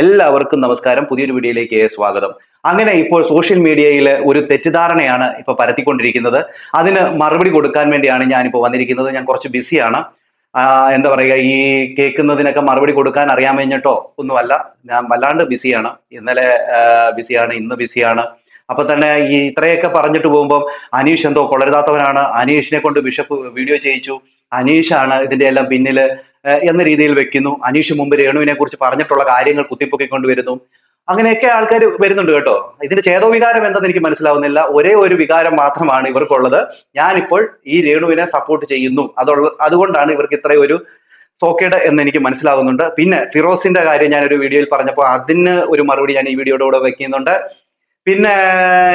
എല്ലാവർക്കും നമസ്കാരം. പുതിയൊരു വീഡിയോയിലേക്ക് സ്വാഗതം. അങ്ങനെ ഇപ്പോൾ സോഷ്യൽ മീഡിയയിൽ ഒരു തെറ്റിദ്ധാരണയാണ് ഇപ്പൊ പരത്തിക്കൊണ്ടിരിക്കുന്നത്. അതിന് മറുപടി കൊടുക്കാൻ വേണ്ടിയാണ് ഞാനിപ്പോൾ വന്നിരിക്കുന്നത്. ഞാൻ കുറച്ച് ബിസിയാണ്. എന്താ പറയുക, ഈ കേൾക്കുന്നതിനൊക്കെ മറുപടി കൊടുക്കാൻ അറിയാൻ കഴിഞ്ഞിട്ടോ ഒന്നുമല്ല. ഞാൻ വല്ലാണ്ട് ബിസിയാണ്. ഇന്നലെ ബിസിയാണ്, ഇന്ന് ബിസിയാണ്. അപ്പൊ തന്നെ ഈ ഇത്രയൊക്കെ പറഞ്ഞിട്ട് പോകുമ്പോൾ അനീഷ് എന്തോ കൊള്ളരുതാത്തവനാണ്, അനീഷിനെ കൊണ്ട് ബിഷപ്പ് വീഡിയോ ചെയ്യിച്ചു, അനീഷാണ് ഇതിന്റെ എല്ലാം പിന്നില് എന്ന രീതിയിൽ വെക്കുന്നു. അനീഷ് മുമ്പ് രേണുവിനെ കുറിച്ച് പറഞ്ഞിട്ടുള്ള കാര്യങ്ങൾ കുത്തിപ്പൊക്കിക്കൊണ്ട് വരുന്നു. അങ്ങനെയൊക്കെ ആൾക്കാർ വരുന്നുണ്ട് കേട്ടോ. ഇതിന്റെ ചേതോവികാരം എന്തെന്ന് എനിക്ക് മനസ്സിലാവുന്നില്ല. ഒരേ ഒരു വികാരം മാത്രമാണ് ഇവർക്കുള്ളത്. ഞാനിപ്പോൾ ഈ രേണുവിനെ സപ്പോർട്ട് ചെയ്യുന്നു, അതുകൊണ്ടാണ് ഇവർക്ക് ഇത്രയും ഒരു സോക്കേട് എന്ന് എനിക്ക് മനസ്സിലാവുന്നുണ്ട്. പിന്നെ ഫിറോസിന്റെ കാര്യം ഞാൻ ഒരു വീഡിയോയിൽ പറഞ്ഞപ്പോൾ അതിന് ഒരു മറുപടി ഞാൻ ഈ വീഡിയോയുടെ കൂടെ വെക്കുന്നുണ്ട്. പിന്നെ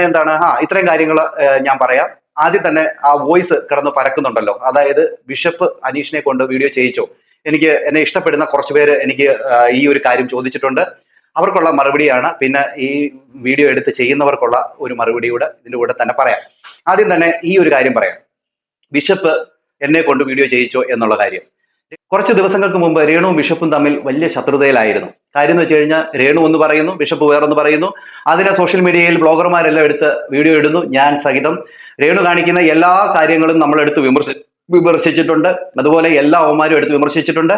എന്താണ്, ഇത്രയും കാര്യങ്ങൾ ഞാൻ പറയാം. ആദ്യം തന്നെ ആ വോയിസ് കിടന്ന് പരക്കുന്നുണ്ടല്ലോ, അതായത് ബിഷപ്പ് അനീഷിനെ കൊണ്ട് വീഡിയോ ചെയ്യിച്ചോ. എന്നെ ഇഷ്ടപ്പെടുന്ന കുറച്ച് പേര് എനിക്ക് ഈ ഒരു കാര്യം ചോദിച്ചിട്ടുണ്ട്. അവർക്കുള്ള മറുപടിയാണ്, പിന്നെ ഈ വീഡിയോ എടുത്ത് ചെയ്യുന്നവർക്കുള്ള ഒരു മറുപടി കൂടെ ഇതിന്റെ കൂടെ തന്നെ പറയാം. ആദ്യം തന്നെ ഈ ഒരു കാര്യം പറയാം. ബിഷപ്പ് എന്നെ കൊണ്ട് വീഡിയോ ചെയ്യിച്ചോ എന്നുള്ള കാര്യം. കുറച്ച് ദിവസങ്ങൾക്ക് മുമ്പ് രേണുവും ബിഷപ്പും തമ്മിൽ വലിയ ശത്രുതയിലായിരുന്നു. കാര്യം എന്ന് വെച്ച് കഴിഞ്ഞാൽ രേണു ഒന്ന് പറയുന്നു, ബിഷപ്പ് വേറൊന്ന് പറയുന്നു. അതിനെ സോഷ്യൽ മീഡിയയിൽ ബ്ലോഗർമാരെല്ലാം എടുത്ത് വീഡിയോ ഇടുന്നു, ഞാൻ സഹിതം. രേണു കാണിക്കുന്ന എല്ലാ കാര്യങ്ങളും നമ്മളെടുത്ത് വിമർശിച്ചിട്ടുണ്ട്. അതുപോലെ എല്ലാ അവന്മാരും എടുത്ത് വിമർശിച്ചിട്ടുണ്ട്.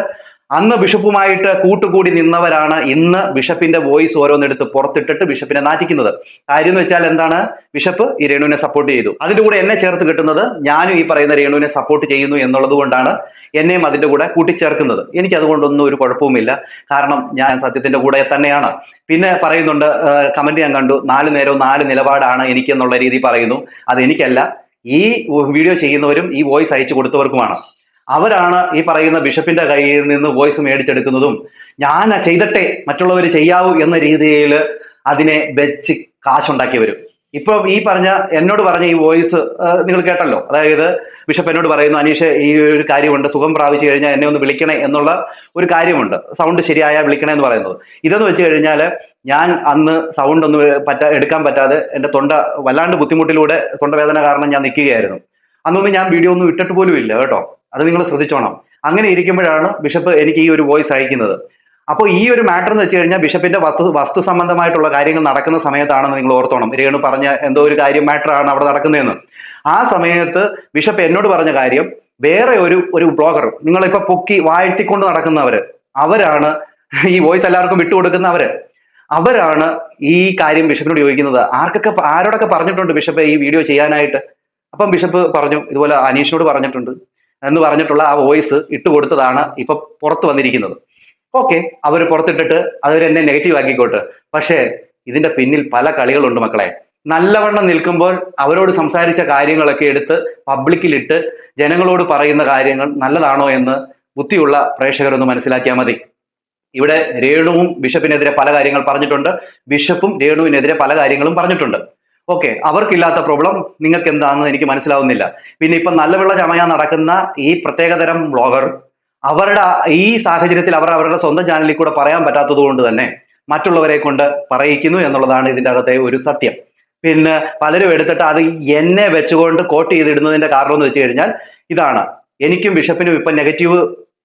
അന്ന് ബിഷപ്പുമായിട്ട് കൂട്ടുകൂടി നിന്നവരാണ് ഇന്ന് ബിഷപ്പിന്റെ വോയിസ് ഓരോന്നെടുത്ത് പുറത്തിട്ടിട്ട് ബിഷപ്പിനെ നാറ്റിക്കുന്നത്. കാര്യം എന്ന് വെച്ചാൽ എന്താണ്, ബിഷപ്പ് ഈ രേണുവിനെ സപ്പോർട്ട് ചെയ്തു. അതിന്റെ കൂടെ എന്നെ ചേർത്ത് കിട്ടുന്നത് ഞാനും ഈ പറയുന്ന രേണുവിനെ സപ്പോർട്ട് ചെയ്യുന്നു എന്നുള്ളത് കൊണ്ടാണ് എന്നെയും അതിന്റെ കൂടെ കൂട്ടിച്ചേർക്കുന്നത്. എനിക്ക് അതുകൊണ്ടൊന്നും ഒരു കുഴപ്പവുമില്ല. കാരണം ഞാൻ സത്യത്തിന്റെ കൂടെ തന്നെയാണ്. പിന്നെ പറയുന്നുണ്ട്, കമന്റ് ഞാൻ കണ്ടു, 4 നേരവും 4 നിലപാടാണ് എനിക്ക് എന്നുള്ള രീതി പറയുന്നു. അത് എനിക്കല്ല, ഈ വീഡിയോ ചെയ്യുന്നവരും ഈ വോയിസ് അയച്ചു കൊടുത്തവർക്കുമാണ്. അവരാണ് ഈ പറയുന്ന ബിഷപ്പിന്റെ കയ്യിൽ നിന്ന് വോയിസ് മേടിച്ചെടുക്കുന്നതും ഞാൻ ചെയ്തിട്ടെ മറ്റുള്ളവർ ചെയ്യാവൂ എന്ന രീതിയിൽ അതിനെ വെച്ച് കാശുണ്ടാക്കിയവരും. ഇപ്പൊ ഈ എന്നോട് പറഞ്ഞ ഈ വോയിസ് നിങ്ങൾ കേട്ടല്ലോ. അതായത് ബിഷപ്പ് എന്നോട് പറയുന്നു, അനീഷ് ഈ ഒരു കാര്യമുണ്ട്, സുഖം പ്രാപിച്ചു കഴിഞ്ഞാൽ എന്നെ ഒന്ന് വിളിക്കണേ എന്നുള്ള ഒരു കാര്യമുണ്ട്, സൗണ്ട് ശരിയായാൽ വിളിക്കണേ എന്ന് പറയുന്നത്. ഇതെന്ന് വെച്ച് കഴിഞ്ഞാൽ ഞാൻ അന്ന് സൗണ്ട് ഒന്നും എടുക്കാൻ പറ്റാതെ എൻ്റെ തൊണ്ട വല്ലാണ്ട് ബുദ്ധിമുട്ടിലൂടെ, തൊണ്ടവേദന കാരണം ഞാൻ നിൽക്കുകയായിരുന്നു. അന്നൊന്നും ഞാൻ വീഡിയോ ഒന്നും ഇട്ടിട്ട് പോലും ഇല്ല കേട്ടോ. അത് നിങ്ങൾ ശ്രദ്ധിച്ചോണം. അങ്ങനെ ഇരിക്കുമ്പോഴാണ് ബിഷപ്പ് എനിക്ക് ഈ ഒരു വോയിസ് അയക്കുന്നത്. അപ്പോൾ ഈ ഒരു മാറ്റർ എന്ന് വെച്ച് കഴിഞ്ഞാൽ ബിഷപ്പിന്റെ വസ്തു സംബന്ധമായിട്ടുള്ള കാര്യങ്ങൾ നടക്കുന്ന സമയത്താണെന്ന് നിങ്ങൾ ഓർത്തോണം. രേണു പറഞ്ഞ എന്തോ ഒരു കാര്യം മാറ്ററാണ് അവിടെ നടക്കുന്നതെന്ന്. ആ സമയത്ത് ബിഷപ്പ് എന്നോട് പറഞ്ഞ കാര്യം വേറെ ഒരു ബ്ലോഗർ, നിങ്ങളിപ്പോ പൊക്കി വാഴ്ത്തിക്കൊണ്ട് നടക്കുന്നവര്, അവരാണ് ഈ വോയിസ് എല്ലാവർക്കും വിട്ടുകൊടുക്കുന്നവര്, അവരാണ് ഈ കാര്യം ബിഷപ്പിനോട് ചോദിക്കുന്നത്. ആരോടൊക്കെ പറഞ്ഞിട്ടുണ്ട് ബിഷപ്പ് ഈ വീഡിയോ ചെയ്യാനായിട്ട്? അപ്പം ബിഷപ്പ് പറഞ്ഞു, ഇതുപോലെ അനീഷിനോട് പറഞ്ഞിട്ടുണ്ട് എന്ന് പറഞ്ഞിട്ടുള്ള ആ വോയിസ് ഇട്ടുകൊടുത്തതാണ് ഇപ്പൊ പുറത്തു വന്നിരിക്കുന്നത്. ഓക്കെ, അവർ പുറത്തിട്ടിട്ട് അവരെന്നെ നെഗറ്റീവ് ആക്കിക്കോട്ടെ. പക്ഷേ ഇതിന്റെ പിന്നിൽ പല കളികളുണ്ട് മക്കളെ. നല്ലവണ്ണം നിൽക്കുമ്പോൾ അവരോട് സംസാരിച്ച കാര്യങ്ങളൊക്കെ എടുത്ത് പബ്ലിക്കിലിട്ട് ജനങ്ങളോട് പറയുന്ന കാര്യങ്ങൾ നല്ലതാണോ എന്ന് ബുദ്ധിയുള്ള പ്രേക്ഷകരൊന്ന് മനസ്സിലാക്കിയാൽ മതി. ഇവിടെ രേണുവും ബിഷപ്പിനെതിരെ പല കാര്യങ്ങൾ പറഞ്ഞിട്ടുണ്ട്, ബിഷപ്പും രേണുവിനെതിരെ പല കാര്യങ്ങളും പറഞ്ഞിട്ടുണ്ട്. ഓക്കെ, അവർക്കില്ലാത്ത പ്രോബ്ലം നിങ്ങൾക്ക് എന്താണെന്ന് എനിക്ക് മനസ്സിലാവുന്നില്ല. പിന്നെ ഇപ്പൊ നല്ലവെള്ള ചമയാൻ നടക്കുന്ന ഈ പ്രത്യേകതരം ബ്ലോഗർ, അവരുടെ ഈ സാഹചര്യത്തിൽ അവരുടെ സ്വന്തം ചാനലിൽ കൂടെ പറയാൻ പറ്റാത്തത് കൊണ്ട് തന്നെ മറ്റുള്ളവരെ കൊണ്ട് പറയിക്കുന്നു എന്നുള്ളതാണ് ഇതിൻ്റെ അകത്തെ ഒരു സത്യം. പിന്നെ പലരും എടുത്തിട്ട് അത് എന്നെ വെച്ചുകൊണ്ട് കോട്ട് ചെയ്തിടുന്നതിന്റെ കാരണം എന്ന് വെച്ച് കഴിഞ്ഞാൽ ഇതാണ്, എനിക്കും ബിഷപ്പിനും ഇപ്പൊ നെഗറ്റീവ്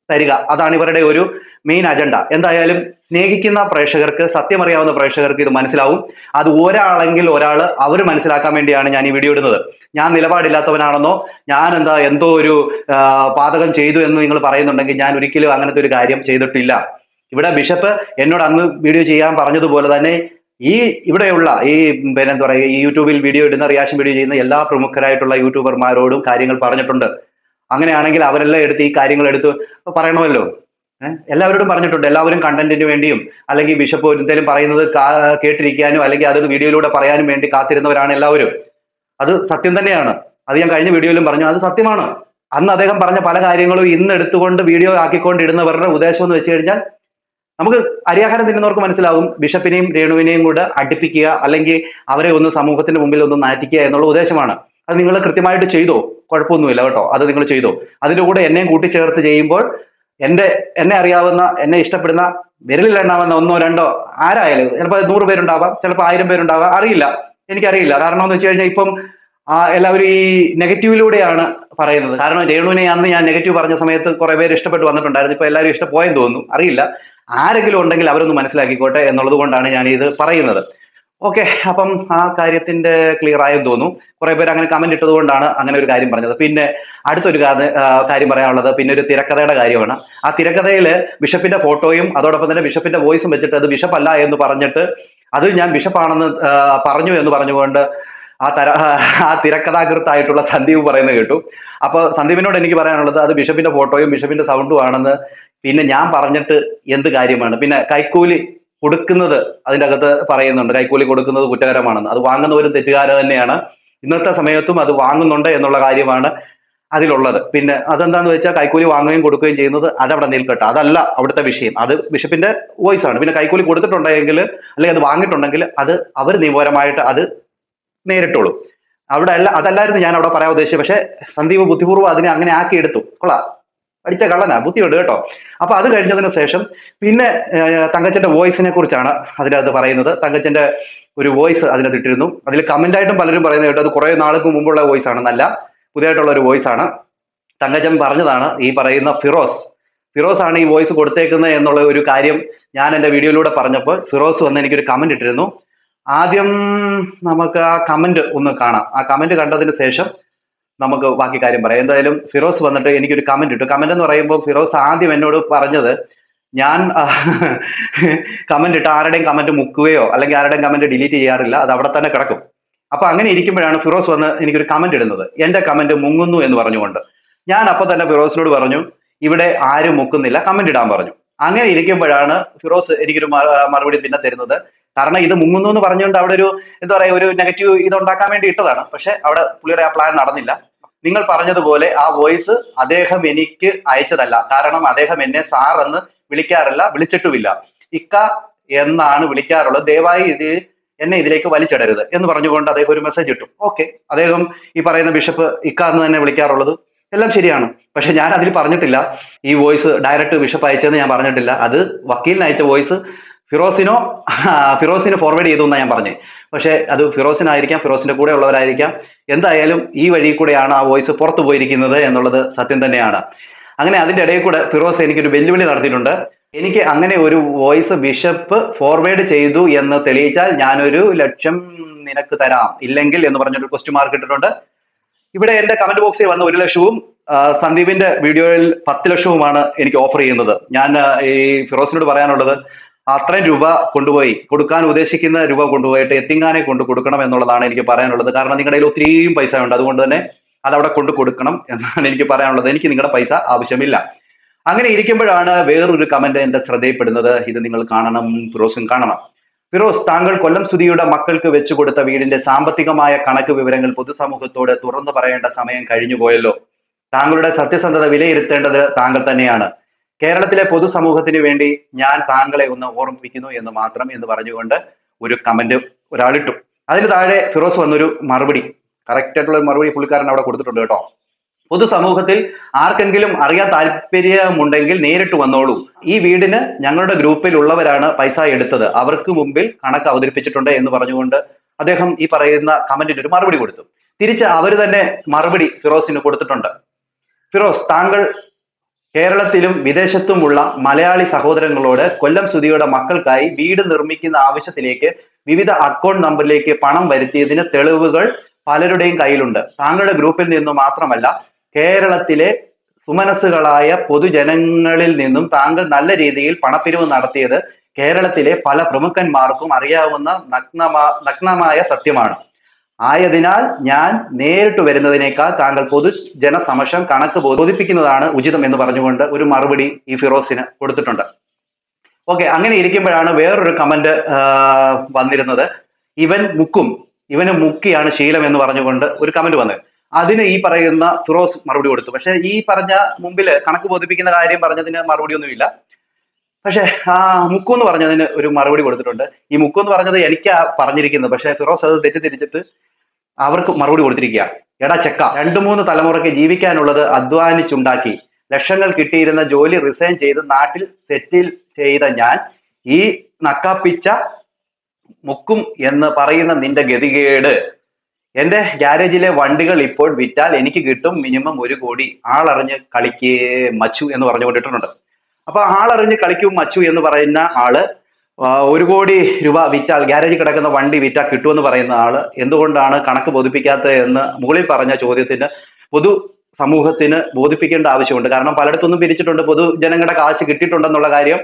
തരിക, അതാണ് ഇവരുടെ ഒരു മെയിൻ അജണ്ട. എന്തായാലും സ്നേഹിക്കുന്ന പ്രേക്ഷകർക്ക്, സത്യമറിയാവുന്ന പ്രേക്ഷകർക്ക് ഇത് മനസ്സിലാവും. അത് ഒരാളെങ്കിൽ ഒരാൾ അവർ മനസ്സിലാക്കാൻ വേണ്ടിയാണ് ഞാൻ ഈ വീഡിയോ ഇടുന്നത്. ഞാൻ നിലപാടില്ലാത്തവനാണെന്നോ, ഞാൻ എന്തോ ഒരു പാതകം ചെയ്തു എന്ന് നിങ്ങൾ പറയുന്നുണ്ടെങ്കിൽ ഞാൻ ഒരിക്കലും അങ്ങനത്തെ ഒരു കാര്യം ചെയ്തിട്ടില്ല. ഇവിടെ ബിഷപ്പ് എന്നോട് അന്ന് വീഡിയോ ചെയ്യാൻ പറഞ്ഞതുപോലെ തന്നെ ഇവിടെയുള്ള പിന്നെ എന്താ പറയുക, ഈ യൂട്യൂബിൽ വീഡിയോ ഇടുന്ന, റിയാക്ഷൻ വീഡിയോ ചെയ്യുന്ന എല്ലാ പ്രമുഖരായിട്ടുള്ള യൂട്യൂബർമാരോടും കാര്യങ്ങൾ പറഞ്ഞിട്ടുണ്ട്. അങ്ങനെയാണെങ്കിൽ അവരെല്ലാം എടുത്ത് ഈ കാര്യങ്ങൾ എടുത്ത് പറയണമല്ലോ. എല്ലാവരോടും പറഞ്ഞിട്ടുണ്ട്. എല്ലാവരും കണ്ടന്റിന് വേണ്ടിയും അല്ലെങ്കിൽ ബിഷപ്പ് എന്തെങ്കിലും പറയുന്നത് കേട്ടിരിക്കാനും അല്ലെങ്കിൽ അത് വീഡിയോയിലൂടെ പറയാനും വേണ്ടി കാത്തിരുന്നവരാണ് എല്ലാവരും. അത് സത്യം തന്നെയാണ്. അത് ഞാൻ കഴിഞ്ഞ വീഡിയോയിലും പറഞ്ഞു, അത് സത്യമാണ്. അന്ന് അദ്ദേഹം പറഞ്ഞ പല കാര്യങ്ങളും ഇന്ന് എടുത്തുകൊണ്ട് വീഡിയോ ആക്കിക്കൊണ്ടിരുന്നവരുടെ ഉദ്ദേശം എന്ന് വെച്ച് കഴിഞ്ഞാൽ, നമുക്ക് അരിയാഹാരം തിന്നുന്നവർക്ക് മനസ്സിലാവും, ബിഷപ്പിനെയും രേണുവിനെയും കൂടെ അടുപ്പിക്കുക, അല്ലെങ്കിൽ അവരെ ഒന്ന് സമൂഹത്തിന്റെ മുമ്പിൽ ഒന്ന് നാറ്റിക്കുക എന്നുള്ള ഉദ്ദേശമാണ്. അത് നിങ്ങൾ കൃത്യമായിട്ട് ചെയ്തോ, കുഴപ്പമൊന്നുമില്ല കേട്ടോ, അത് നിങ്ങൾ ചെയ്തോ. അതിൻ്റെ കൂടെ എന്നെയും കൂട്ടിച്ചേർത്ത് ചെയ്യുമ്പോൾ എന്നെ അറിയാവുന്ന, എന്നെ ഇഷ്ടപ്പെടുന്ന, വിരലിലെണ്ണാവുന്ന 1 2 ആരായാലും, ചിലപ്പോൾ 100 പേരുണ്ടാവാം, ചിലപ്പോൾ 1000 പേരുണ്ടാവാം, അറിയില്ല, എനിക്കറിയില്ല. കാരണം എന്ന് വെച്ച് കഴിഞ്ഞാൽ ഇപ്പം എല്ലാവരും ഈ നെഗറ്റീവിലൂടെയാണ് പറയുന്നത്. കാരണം രേണുവിനെ അന്ന് ഞാൻ നെഗറ്റീവ് പറഞ്ഞ സമയത്ത് കുറെ പേര് ഇഷ്ടപ്പെട്ട് വന്നിട്ടുണ്ടായിരുന്നു. ഇപ്പൊ എല്ലാവരും ഇഷ്ടപ്പോയെന്ന് തോന്നുന്നു, അറിയില്ല. ആരെങ്കിലും ഉണ്ടെങ്കിൽ അവരൊന്ന് മനസ്സിലാക്കിക്കോട്ടെ എന്നുള്ളത് കൊണ്ടാണ് ഞാൻ ഇത് പറയുന്നത്. ഓക്കെ, അപ്പം ആ കാര്യത്തിന്റെ ക്ലിയർ ആയെന്ന് തോന്നുന്നു. കുറെ പേര് അങ്ങനെ കമന്റ് ഇട്ടത് കൊണ്ടാണ് അങ്ങനെ ഒരു കാര്യം പറഞ്ഞത്. പിന്നെ അടുത്തൊരു കാര്യം പറയാനുള്ളത് പിന്നെ ഒരു തിരക്കഥയുടെ കാര്യമാണ്. ആ തിരക്കഥയിൽ ബിഷപ്പിന്റെ ഫോട്ടോയും അതോടൊപ്പം തന്നെ ബിഷപ്പിന്റെ വോയിസും വെച്ചിട്ട് അത് ബിഷപ്പല്ല എന്ന് പറഞ്ഞിട്ട് അത് ഞാൻ ബിഷപ്പാണെന്ന് പറഞ്ഞു എന്ന് പറഞ്ഞുകൊണ്ട് ആ തിരക്കഥാകൃത്തായിട്ടുള്ള സന്ദീപ് പറയുന്നത് കേട്ടു. അപ്പൊ സന്ദീപിനോട് എനിക്ക് പറയാനുള്ളത് അത് ബിഷപ്പിന്റെ ഫോട്ടോയും ബിഷപ്പിന്റെ സൗണ്ടും ആണെന്ന് പിന്നെ ഞാൻ പറഞ്ഞിട്ട് എന്ത് കാര്യമാണ്? പിന്നെ കൈക്കൂലി കൊടുക്കുന്നത് അതിന്റെ അകത്ത് പറയുന്നുണ്ട്, കൈക്കൂലി കൊടുക്കുന്നത് കുറ്റകരമാണെന്ന്. അത് വാങ്ങുന്നവരും തെറ്റുകാർ തന്നെയാണ്. ഇന്നത്തെ സമയത്തും അത് വാങ്ങുന്നുണ്ട് എന്നുള്ള കാര്യമാണ് അതിലുള്ളത്. പിന്നെ അതെന്താന്ന് വെച്ചാൽ കൈക്കൂലി വാങ്ങുകയും കൊടുക്കുകയും ചെയ്യുന്നത് അതവിടെ നിൽക്കട്ടെ, അതല്ല അവിടുത്തെ വിഷയം. അത് ബിഷപ്പിന്റെ വോയിസ് ആണ്. പിന്നെ കൈക്കൂലി കൊടുത്തിട്ടുണ്ടെങ്കിൽ അല്ലെങ്കിൽ അത് വാങ്ങിയിട്ടുണ്ടെങ്കിൽ അത് അവർ നിയമപരമായിട്ട് അത് നേരിട്ടുള്ളൂ. അവിടെ അല്ല, അതല്ലായിരുന്നു ഞാൻ അവിടെ പറയാൻ ഉദ്ദേശിച്ചത്. പക്ഷെ സന്ദീപ് ബുദ്ധിപൂർവ്വം അതിനെ അങ്ങനെ ആക്കി എടുത്തു. കൊള്ളാം, പഠിച്ച കള്ളനാ, ബുദ്ധിയുണ്ട് കേട്ടോ. അപ്പൊ അത് കഴിഞ്ഞതിന് ശേഷം പിന്നെ തങ്കച്ചന്റെ വോയിസിനെ കുറിച്ചാണ് അതിനകത്ത് പറയുന്നത്. തങ്കച്ചന്റെ ഒരു വോയിസ് അതിനകത്ത് ഇട്ടിരുന്നു. അതിൽ കമന്റ് ആയിട്ടും പലരും പറയുന്നത് കേട്ടോ അത് കുറെ നാൾക്ക് മുമ്പുള്ള വോയിസ് ആണെന്നല്ല, പുതിയതായിട്ടുള്ള ഒരു വോയിസ് ആണ്. തങ്കച്ചൻ പറഞ്ഞതാണ് ഈ പറയുന്ന ഫിറോസ് ആണ് ഈ വോയിസ് കൊടുത്തേക്കുന്നത് എന്നുള്ള ഒരു കാര്യം ഞാൻ എന്റെ വീഡിയോയിലൂടെ പറഞ്ഞപ്പോൾ ഫിറോസ് വന്ന് എനിക്കൊരു കമന്റ് ഇട്ടിരുന്നു. ആദ്യം നമുക്ക് ആ കമന്റ് ഒന്ന് കാണാം. ആ കമന്റ് കണ്ടതിന് ശേഷം നമുക്ക് ബാക്കി കാര്യം പറയാം. എന്തായാലും ഫിറോസ് വന്നിട്ട് എനിക്കൊരു കമന്റ് ഇട്ടു. കമന്റ് എന്ന് പറയുമ്പോൾ ഫിറോസ് ആദ്യം എന്നോട് പറഞ്ഞത് ഞാൻ കമന്റ് ഇട്ട് ആരുടെയും കമന്റ് മുക്കുകയോ അല്ലെങ്കിൽ ആരുടെയും കമന്റ് ഡിലീറ്റ് ചെയ്യാറില്ല, അത് അവിടെ തന്നെ കിടക്കും. അപ്പൊ അങ്ങനെ ഇരിക്കുമ്പോഴാണ് ഫിറോസ് വന്ന് എനിക്കൊരു കമന്റ് ഇടുന്നത്, എന്റെ കമന്റ് മുങ്ങുന്നു എന്ന് പറഞ്ഞുകൊണ്ട്. ഞാൻ അപ്പൊ തന്നെ ഫിറോസിനോട് പറഞ്ഞു ഇവിടെ ആരും മുക്കുന്നില്ല, കമന്റ് ഇടാൻ പറഞ്ഞു. അങ്ങനെ ഇരിക്കുമ്പോഴാണ് ഫിറോസ് എനിക്കൊരു മറുപടി പിന്നെ തരുന്നത്. കാരണം ഇത് മുങ്ങുന്നു എന്ന് പറഞ്ഞുകൊണ്ട് അവിടെ ഒരു എന്താ പറയാ ഒരു നെഗറ്റീവ് ഇത് ഉണ്ടാക്കാൻ വേണ്ടി ഇട്ടതാണ്. പക്ഷെ അവിടെ പുള്ളിയുടെ ആ പ്ലാൻ നടന്നില്ല. നിങ്ങൾ പറഞ്ഞതുപോലെ ആ വോയിസ് അദ്ദേഹം എനിക്ക് അയച്ചതല്ല. കാരണം അദ്ദേഹം എന്നെ സാർ എന്ന് വിളിക്കാറില്ല, വിളിച്ചിട്ടുമില്ല. ഇക്ക എന്നാണ് വിളിക്കാറുള്ളത്. ദയവായി ഇത് എന്നെ ഇതിലേക്ക് വലിച്ചിടരുത് എന്ന് പറഞ്ഞുകൊണ്ട് അദ്ദേഹം ഒരു മെസ്സേജ് ഇട്ടു. ഓക്കെ, അദ്ദേഹം ഈ പറയുന്ന ബിഷപ്പ് ഇക്ക എന്ന് തന്നെ വിളിക്കാറുള്ളത് എല്ലാം ശരിയാണ്. പക്ഷെ ഞാൻ അതിൽ പറഞ്ഞിട്ടില്ല ഈ വോയിസ് ഡയറക്റ്റ് ബിഷപ്പ് അയച്ചതെന്ന് ഞാൻ പറഞ്ഞിട്ടില്ല. അത് വക്കീലിന് അയച്ച വോയിസ് ഫിറോസിന് ഫോർവേഡ് ചെയ്തു എന്നാണ് ഞാൻ പറഞ്ഞത്. പക്ഷെ അത് ഫിറോസിനായിരിക്കാം, ഫിറോസിന്റെ കൂടെ ഉള്ളവരായിരിക്കാം. എന്തായാലും ഈ വഴി കൂടെയാണ് ആ വോയിസ് പുറത്തു പോയിരിക്കുന്നത് എന്നുള്ളത് സത്യം തന്നെയാണ്. അങ്ങനെ അതിന്റെ ഇടയിൽ കൂടെ ഫിറോസ് എനിക്കൊരു വെല്ലുവിളി നടത്തിയിട്ടുണ്ട്. എനിക്ക് അങ്ങനെ ഒരു വോയിസ് ബിഷപ്പ് ഫോർവേഡ് ചെയ്തു എന്ന് തെളിയിച്ചാൽ ഞാനൊരു 1,00,000 നിനക്ക് തരാം, ഇല്ലെങ്കിൽ എന്ന് പറഞ്ഞൊരു ക്വസ്റ്റ്യൻ മാർക്ക് ഇട്ടിട്ടുണ്ട്. ഇവിടെ എന്റെ കമന്റ് ബോക്സിൽ വന്ന 1,00,000-ഉം സന്ദീപിന്റെ വീഡിയോയിൽ 10,00,000-ഉമാണ് എനിക്ക് ഓഫർ ചെയ്യുന്നത്. ഞാൻ ഈ ഫിറോസിനോട് പറയാനുള്ളത് അത്രയും രൂപ കൊണ്ടുപോയി കൊടുക്കാൻ ഉദ്ദേശിക്കുന്ന രൂപ കൊണ്ടുപോയിട്ട് എത്തിങ്ങാനെ കൊണ്ട് കൊടുക്കണം എന്നുള്ളതാണ് എനിക്ക് പറയാനുള്ളത്. കാരണം നിങ്ങളുടെ കയ്യിൽ ഒത്തിരിയും പൈസ ഉണ്ട്, അതുകൊണ്ട് തന്നെ അതവിടെ കൊണ്ട് കൊടുക്കണം എന്നാണ് എനിക്ക് പറയാനുള്ളത്. എനിക്ക് നിങ്ങളുടെ പൈസ ആവശ്യമില്ല. അങ്ങനെ ഇരിക്കുമ്പോഴാണ് വേറൊരു കമന്റ് എന്റെ ശ്രദ്ധയിൽപ്പെടുന്നത്. ഇത് നിങ്ങൾ കാണണം, ഫിറോസും കാണണം. ഫിറോസ്, താങ്കൾ കൊല്ലം സുധിയുടെ മക്കൾക്ക് വെച്ചുകൊടുത്ത വീടിന്റെ സാമ്പത്തികമായ കണക്ക് വിവരങ്ങൾ പൊതുസമൂഹത്തോട് തുറന്നു പറയേണ്ട സമയം കഴിഞ്ഞു പോയല്ലോ. താങ്കളുടെ സത്യസന്ധത വിലയിരുത്തേണ്ടത് താങ്കൾ തന്നെയാണ്. കേരളത്തിലെ പൊതുസമൂഹത്തിന് വേണ്ടി ഞാൻ താങ്കളെ ഒന്ന് ഓർമ്മിപ്പിക്കുന്നു എന്ന് മാത്രം എന്ന് പറഞ്ഞുകൊണ്ട് ഒരു കമന്റ് ഒരാളിട്ടു. അതിന് താഴെ ഫിറോസ് വന്നൊരു മറുപടി, കറക്റ്റ് ആയിട്ടുള്ള മറുപടി പുള്ളിക്കാരൻ അവിടെ കൊടുത്തിട്ടുണ്ട് കേട്ടോ. പൊതുസമൂഹത്തിൽ ആർക്കെങ്കിലും അറിയാൻ താല്പര്യമുണ്ടെങ്കിൽ നേരിട്ട് വന്നോളൂ. ഈ വീടിന് ഞങ്ങളുടെ ഗ്രൂപ്പിൽ ഉള്ളവരാണ് പൈസ എടുത്തത്, അവർക്ക് മുമ്പിൽ കണക്ക് അവതരിപ്പിച്ചിട്ടുണ്ട് എന്ന് പറഞ്ഞുകൊണ്ട് അദ്ദേഹം ഈ പറയുന്ന കമന്റിന് ഒരു മറുപടി കൊടുത്തു. തിരിച്ച് അവർ തന്നെ മറുപടി ഫിറോസിന് കൊടുത്തിട്ടുണ്ട്. ഫിറോസ്, താങ്കൾ കേരളത്തിലും വിദേശത്തുമുള്ള മലയാളി സഹോദരങ്ങളോട് കൊല്ലം സുധിയുടെ മക്കൾക്കായി വീട് നിർമ്മിക്കുന്ന ആവശ്യത്തിലേക്ക് വിവിധ അക്കൗണ്ട് നമ്പറിലേക്ക് പണം വരുത്തിയതിന് തെളിവുകൾ പലരുടെയും കയ്യിലുണ്ട്. താങ്കളുടെ ഗ്രൂപ്പിൽ നിന്നും മാത്രമല്ല, കേരളത്തിലെ സുമനസ്സുകളായ പൊതുജനങ്ങളിൽ നിന്നും താങ്കൾ നല്ല രീതിയിൽ പണപ്പിരിവ് നടത്തിയത് കേരളത്തിലെ പല പ്രമുഖന്മാർക്കും അറിയാവുന്ന നഗ്നമായ സത്യമാണ്. ആയതിനാൽ ഞാൻ നേരിട്ട് വരുന്നതിനേക്കാൾ താങ്കൾ പൊതുജനസമക്ഷം കണക്ക് ബോധിപ്പിക്കുന്നതാണ് ഉചിതം എന്ന് പറഞ്ഞുകൊണ്ട് ഒരു മറുപടി ഈ ഫിറോസിന് കൊടുത്തിട്ടുണ്ട്. ഓക്കെ, അങ്ങനെ ഇരിക്കുമ്പോഴാണ് വേറൊരു കമന്റ് വന്നിരുന്നത്. ഇവന് മുക്കിയാണ് ശീലം എന്ന് പറഞ്ഞുകൊണ്ട് ഒരു കമന്റ് വന്നത്. അതിന് ഈ പറയുന്ന ഫിറോസ് മറുപടി കൊടുത്തു. പക്ഷെ ഈ പറഞ്ഞ മുമ്പിൽ കണക്ക് ബോധിപ്പിക്കുന്ന കാര്യം പറഞ്ഞതിന് മറുപടി ഒന്നുമില്ല. പക്ഷെ ആ മുക്കു എന്ന് പറഞ്ഞതിന് ഒരു മറുപടി കൊടുത്തിട്ടുണ്ട്. ഈ മുക്കു എന്ന് പറഞ്ഞത് എനിക്കാ പറഞ്ഞിരിക്കുന്നത്, പക്ഷെ ഫിറോസ് അത് തെറ്റിദ്ധരിച്ചിട്ട് അവർക്ക് മറുപടി കൊടുത്തിരിക്കുക. എടാ ചെക്ക, 2-3 തലമുറയ്ക്ക് ജീവിക്കാനുള്ളത് അധ്വാനിച്ചുണ്ടാക്കി ലക്ഷങ്ങൾ കിട്ടിയിരുന്ന ജോലി റിസൈൻ ചെയ്ത് നാട്ടിൽ സെറ്റിൽ ചെയ്ത ഞാൻ ഈ നക്കാപ്പിച്ച മുക്കും എന്ന് പറയുന്ന നിന്റെ ഗതികേട്. എന്റെ ഗ്യാരേജിലെ വണ്ടികൾ ഇപ്പോൾ വിറ്റാൽ എനിക്ക് കിട്ടും മിനിമം 1 കോടി. ആളറിഞ്ഞ് കളിക്കേ മച്ചു എന്ന് പറഞ്ഞുകൊണ്ടിട്ടുണ്ട്. അപ്പൊ ആളറിഞ്ഞ് കളിക്കും മച്ചു എന്ന് പറയുന്ന ആള് 1 കോടി രൂപ വിറ്റാൽ ഗ്യാരേജിൽ കിടക്കുന്ന വണ്ടി വിറ്റാൽ കിട്ടുമെന്ന് പറയുന്ന ആള് എന്തുകൊണ്ടാണ് കണക്ക് ബോധിപ്പിക്കാത്തത് എന്ന് മുകളിൽ പറഞ്ഞ ചോദ്യത്തിന് പൊതു സമൂഹത്തിന് ബോധിപ്പിക്കേണ്ട ആവശ്യമുണ്ട്. കാരണം പലയിടത്തുനിന്നും പിരിച്ചിട്ടുണ്ട്, പൊതുജനങ്ങളുടെ കാശ് കിട്ടിയിട്ടുണ്ടെന്നുള്ള കാര്യം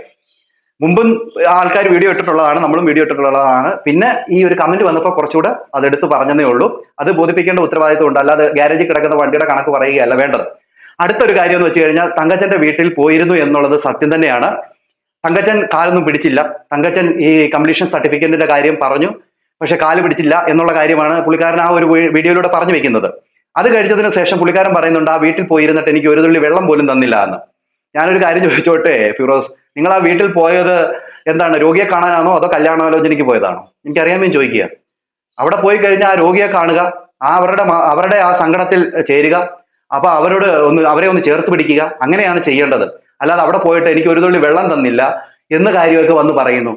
മുമ്പും ആൾക്കാർ വീഡിയോ ഇട്ടിട്ടുള്ളതാണ്, നമ്മളും വീഡിയോ ഇട്ടിട്ടുള്ളതാണ്. പിന്നെ ഈ ഒരു കമന്റ് വന്നപ്പോൾ കുറച്ചുകൂടെ അതെടുത്ത് പറഞ്ഞതേ ഉള്ളൂ. അത് ബോധിപ്പിക്കേണ്ട ഉത്തരവാദിത്വം ഉണ്ട്, അല്ലാതെ ഗ്യാരേജിൽ കിടക്കുന്ന വണ്ടിയുടെ കണക്ക് പറയുകയല്ല വേണ്ടത്. അടുത്തൊരു കാര്യം എന്ന് വെച്ച് കഴിഞ്ഞാൽ തങ്കച്ചന്റെ വീട്ടിൽ പോയിരുന്നു എന്നുള്ളത് സത്യം തന്നെയാണ്. തങ്കച്ചൻ കാലൊന്നും പിടിച്ചില്ല. തങ്കച്ചൻ ഈ കംപ്ലീഷൻ സർട്ടിഫിക്കറ്റിന്റെ കാര്യം പറഞ്ഞു, പക്ഷെ കാല് പിടിച്ചില്ല എന്നുള്ള കാര്യമാണ് പുള്ളിക്കാരൻ ആ ഒരു വീഡിയോയിലൂടെ പറഞ്ഞു വെക്കുന്നത്. അത് കഴിഞ്ഞതിന് ശേഷം പുള്ളിക്കാരൻ പറയുന്നുണ്ട് ആ വീട്ടിൽ പോയിരുന്നിട്ട് എനിക്ക് ഒരു തുള്ളി വെള്ളം പോലും തന്നില്ല എന്ന്. ഞാനൊരു കാര്യം ചോദിച്ചോട്ടെ ഫിറോസ്, നിങ്ങൾ ആ വീട്ടിൽ പോയത് എന്താണ്, രോഗിയെ കാണാനാണോ അതോ കല്യാണാലോചനയ്ക്ക് പോയതാണോ? എനിക്കറിയാൻ ചോദിക്കുക. അവിടെ പോയി കഴിഞ്ഞാൽ ആ രോഗിയെ കാണുക, അവരുടെ ആ സങ്കടത്തിൽ ചേരുക, അപ്പൊ അവരെ ഒന്ന് ചേർത്ത് പിടിക്കുക, അങ്ങനെയാണ് ചെയ്യേണ്ടത്. അല്ലാതെ അവിടെ പോയിട്ട് എനിക്ക് ഒരു തുള്ളി വെള്ളം തന്നില്ല എന്ന കാര്യമൊക്കെ വന്ന് പറയുന്നു.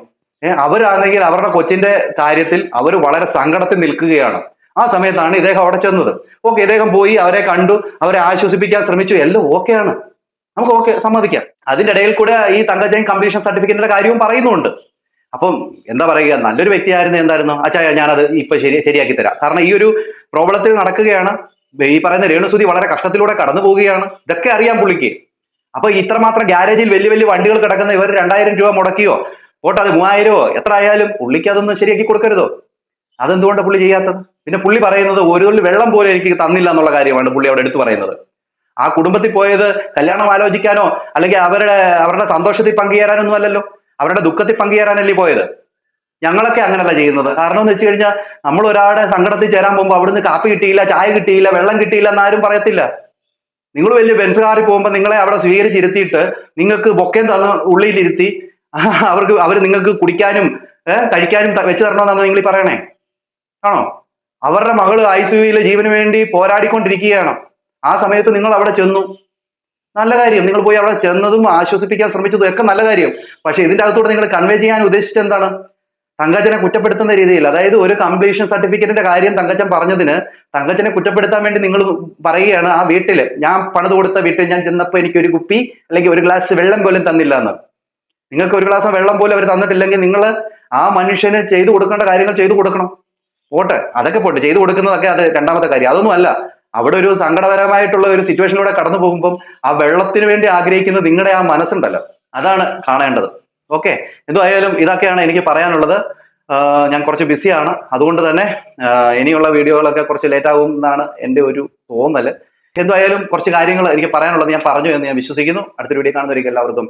അവരാണെങ്കിൽ അവരുടെ കൊച്ചിന്റെ കാര്യത്തിൽ അവർ വളരെ സങ്കടത്തിൽ നിൽക്കുകയാണ്. ആ സമയത്താണ് ഇദ്ദേഹം അവിടെ ചെന്നത്. ഓക്കെ, ഇദ്ദേഹം പോയി അവരെ കണ്ടു, അവരെ ആശ്വസിപ്പിക്കാൻ ശ്രമിച്ചു, എല്ലാം ഓക്കെയാണ്, നമുക്ക് ഓക്കെ സമ്മതിക്കാം. അതിന്റെ ഇടയിൽ കൂടെ ഈ തങ്കച്ചൻ കംപ്ലീഷൻ സർട്ടിഫിക്കറ്റിന്റെ കാര്യവും പറയുന്നുണ്ട്. അപ്പം എന്താ പറയുക, നല്ലൊരു വ്യക്തിയായിരുന്നു എന്തായിരുന്നു അച്ഛായ, ഞാനത് ഇപ്പൊ ശരിയാക്കി തരാം. കാരണം ഈ ഒരു പ്രോബ്ലത്തിൽ നടക്കുകയാണ്, ഈ പറയുന്ന രേണുസുതി വളരെ കഷ്ടത്തിലൂടെ കടന്നു പോവുകയാണ്, ഇതൊക്കെ അറിയാം പുള്ളിക്ക്. അപ്പൊ ഇത്രമാത്രം ഗ്യാരേജിൽ വലിയ വലിയ വണ്ടികൾ കിടക്കുന്ന ഇവർ 2000 രൂപ മുടക്കിയോ പോട്ടെ, അത് 3000 എത്ര ആയാലും പുള്ളിക്ക് അതൊന്നും ശരിയാക്കി കൊടുക്കരുതോ? അതെന്തുകൊണ്ട് പുള്ളി ചെയ്യാത്തത്? പിന്നെ പുള്ളി പറയുന്നത് ഒരു തുള്ളി വെള്ളം പോലും എനിക്ക് തന്നില്ല എന്നുള്ള കാര്യമാണ് പുള്ളി അവിടെ എടുത്തു പറയുന്നത്. ആ കുടുംബത്തിൽ പോയത് കല്യാണം ആലോചിക്കാനോ അല്ലെങ്കിൽ അവരുടെ സന്തോഷത്തിൽ പങ്കുചേരാനൊന്നും അല്ലല്ലോ, അവരുടെ ദുഃഖത്തിൽ പങ്കുചേരാനല്ലേ പോയത്. ഞങ്ങളൊക്കെ അങ്ങനല്ല ചെയ്യുന്നത്. കാരണം എന്ന് വെച്ച് കഴിഞ്ഞാൽ നമ്മൾ ഒരാളുടെ സങ്കടത്തിൽ ചേരാൻ പോകുമ്പോൾ അവിടുന്ന് കാപ്പി കിട്ടിയില്ല, ചായ കിട്ടിയില്ല, വെള്ളം കിട്ടിയില്ല എന്നാരും പറയത്തില്ല. നിങ്ങൾ വലിയ ബെൻസ് കാറിൽ പോകുമ്പോൾ നിങ്ങളെ അവിടെ സ്വീകരിച്ചിരുത്തിയിട്ട് നിങ്ങൾക്ക് ബൊക്കേം തന്ന് ഉള്ളിലിരുത്തി അവർ നിങ്ങൾക്ക് കുടിക്കാനും കഴിക്കാനും വെച്ച് തരണമെന്നാണ് നിങ്ങൾ പറയണേ? ആണോ? അവരുടെ മകള് ICUയിൽ ജീവന് വേണ്ടി പോരാടിക്കൊണ്ടിരിക്കുകയാണ്. ആ സമയത്ത് നിങ്ങൾ അവിടെ ചെന്നു, നല്ല കാര്യം. നിങ്ങൾ പോയി അവിടെ ചെന്നതും ആശ്വസിപ്പിക്കാൻ ശ്രമിച്ചതും ഒക്കെ നല്ല കാര്യം. പക്ഷെ ഇതിന്റെ അകത്തൂടെ നിങ്ങൾ കൺവേ ചെയ്യാൻ ഉദ്ദേശിച്ചത് എന്താണ്? തങ്കച്ചനെ കുറ്റപ്പെടുത്തുന്ന രീതിയിൽ, അതായത് ഒരു കംപ്ലീഷൻ സർട്ടിഫിക്കറ്റിന്റെ കാര്യം തങ്കച്ചൻ പറഞ്ഞതിന് തങ്കച്ചനെ കുറ്റപ്പെടുത്താൻ വേണ്ടി നിങ്ങൾ പറയുകയാണ് ആ വീട്ടില്, ഞാൻ പണിത് കൊടുത്ത വീട്ടിൽ ഞാൻ ചെന്നപ്പോൾ എനിക്ക് ഒരു കുപ്പി അല്ലെങ്കിൽ ഒരു ഗ്ലാസ് വെള്ളം പോലും തന്നില്ല എന്ന്. നിങ്ങൾക്ക് ഒരു ഗ്ലാസ് വെള്ളം പോലും അവർ തന്നിട്ടില്ലെങ്കിൽ നിങ്ങൾ ആ മനുഷ്യന് ചെയ്തു കൊടുക്കേണ്ട കാര്യങ്ങൾ ചെയ്തു കൊടുക്കണം. പോട്ടെ, അതൊക്കെ പോട്ടെ, ചെയ്തു കൊടുക്കുന്നതൊക്കെ അത് രണ്ടാമത്തെ കാര്യം. അതൊന്നും അല്ല, അവിടെ ഒരു സങ്കടകരമായിട്ടുള്ള ഒരു സിറ്റുവേഷനിലൂടെ കടന്നു പോകുമ്പം ആ വെള്ളത്തിന് വേണ്ടി ആഗ്രഹിക്കുന്ന നിങ്ങളുടെ ആ മനസ്സുണ്ടല്ലോ, അതാണ് കാണേണ്ടത്. ഓക്കെ, എന്തായാലും ഇതൊക്കെയാണ് എനിക്ക് പറയാനുള്ളത്. ഞാൻ കുറച്ച് ബിസിയാണ്, അതുകൊണ്ട് തന്നെ ഇനിയുള്ള വീഡിയോകളൊക്കെ കുറച്ച് ലേറ്റ് ആകും എന്നാണ് എൻ്റെ ഒരു തോന്നൽ. എന്തായാലും കുറച്ച് കാര്യങ്ങൾ എനിക്ക് പറയാനുള്ളത് ഞാൻ പറഞ്ഞു എന്ന് ഞാൻ വിശ്വസിക്കുന്നു. അടുത്തൊരു വീഡിയോ കാണുന്നവരേക്കും എല്ലാവർക്കും